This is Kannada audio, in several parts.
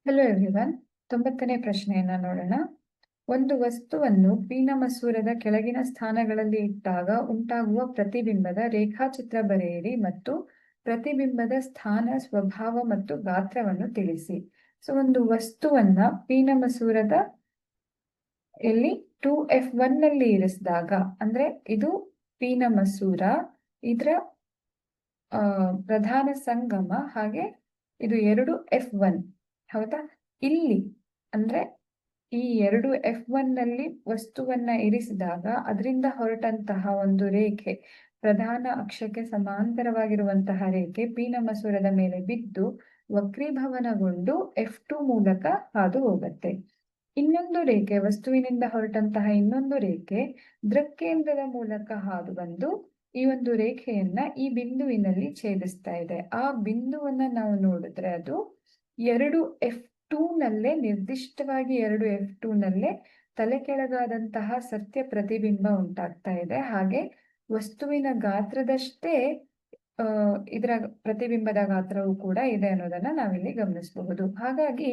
Hello everyone. 90ನೇ ಪ್ರಶ್ನೆಯನ್ನ ನೋಡೋಣ. ಒಂದು ವಸ್ತುವನ್ನು ಪೀನ ಮಸೂರದ ಕೆಳಗಿನ ಸ್ಥಾನಗಳಲ್ಲಿ ಇಟ್ಟಾಗ ಉಂಟಾಗುವ ಪ್ರತಿಬಿಂಬದ ರೇಖಾಚಿತ್ರ ಬರೆಯಿರಿ ಮತ್ತು ಪ್ರತಿಬಿಂಬದ ಸ್ಥಾನ, ಸ್ವಭಾವ ಮತ್ತು ಗಾತ್ರವನ್ನು ತಿಳಿಸಿ. ಸೊ ಒಂದು ವಸ್ತುವನ್ನ ಪೀನ ಮಸೂರದ ಇಲ್ಲಿ 2F1 ನಲ್ಲಿ ಇರಿಸಿದಾಗ, ಅಂದ್ರೆ ಇದು ಪೀನ ಮಸೂರ, ಇದರ ಪ್ರಧಾನ ಸಂಗಮ, ಹಾಗೆ ಇದು 2F1 ಹೌದಾ. ಇಲ್ಲಿ ಅಂದ್ರೆ ಈ 2F1 ನಲ್ಲಿ ವಸ್ತುವನ್ನ ಇರಿಸಿದಾಗ ಅದರಿಂದ ಹೊರಟಂತಹ ಒಂದು ರೇಖೆ, ಪ್ರಧಾನ ಅಕ್ಷಕ್ಕೆ ಸಮಾಂತರವಾಗಿರುವಂತಹ ರೇಖೆ ಪೀನ ಮಸೂರದ ಮೇಲೆ ಬಿದ್ದು ವಕ್ರೀಭವನಗೊಂಡು F2 ಮೂಲಕ ಹಾದು ಹೋಗುತ್ತೆ. ಇನ್ನೊಂದು ರೇಖೆ, ವಸ್ತುವಿನಿಂದ ಹೊರಟಂತಹ ಇನ್ನೊಂದು ರೇಖೆ ದೃಕ್ಕೇಂದ್ರದ ಮೂಲಕ ಹಾದು ಬಂದು ಈ ಒಂದು ರೇಖೆಯನ್ನ ಈ ಬಿಂದುವಿನಲ್ಲಿ ಛೇದಿಸ್ತಾ ಇದೆ. ಆ ಬಿಂದುವನ್ನ ನಾವು ನೋಡಿದ್ರೆ ಅದು 2F2 ನಲ್ಲೇ, ನಿರ್ದಿಷ್ಟವಾಗಿ 2F2 ನಲ್ಲೇ ತಲೆ ಕೆಳಗಾದಂತಹ ಸತ್ಯ ಪ್ರತಿಬಿಂಬ ಉಂಟಾಗ್ತಾ ಇದೆ. ಹಾಗೆ ವಸ್ತುವಿನ ಗಾತ್ರದಷ್ಟೇ ಇದರ ಪ್ರತಿಬಿಂಬದ ಗಾತ್ರವೂ ಕೂಡ ಇದೆ ಅನ್ನೋದನ್ನ ನಾವಿಲ್ಲಿ ಗಮನಿಸಬಹುದು. ಹಾಗಾಗಿ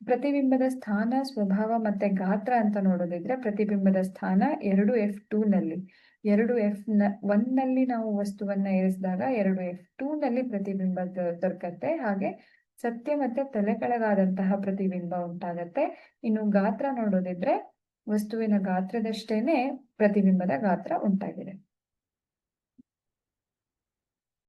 ಪ್ರತಿಬಿಂಬದ ಸ್ಥಾನ, ಸ್ವಭಾವ ಮತ್ತೆ ಗಾತ್ರ ಅಂತ ನೋಡೋದಿದ್ರೆ, ಪ್ರತಿಬಿಂಬದ ಸ್ಥಾನ 2F2 ನಲ್ಲಿ, 2F1 ನಲ್ಲಿ ನಾವು ವಸ್ತುವನ್ನ ಇರಿಸಿದಾಗ 2F2 ನಲ್ಲಿ ಪ್ರತಿಬಿಂಬ ದೊರಕತ್ತೆ. ಹಾಗೆ ಸತ್ಯ ಮತ್ತೆ ತಲೆ ಕೆಳಗಾದಂತಹ ಪ್ರತಿಬಿಂಬ ಉಂಟಾಗತ್ತೆ. ಇನ್ನು ಗಾತ್ರ ನೋಡೋದಿದ್ರೆ ವಸ್ತುವಿನ ಗಾತ್ರದಷ್ಟೇನೆ ಪ್ರತಿಬಿಂಬದ ಗಾತ್ರ ಉಂಟಾಗಿದೆ.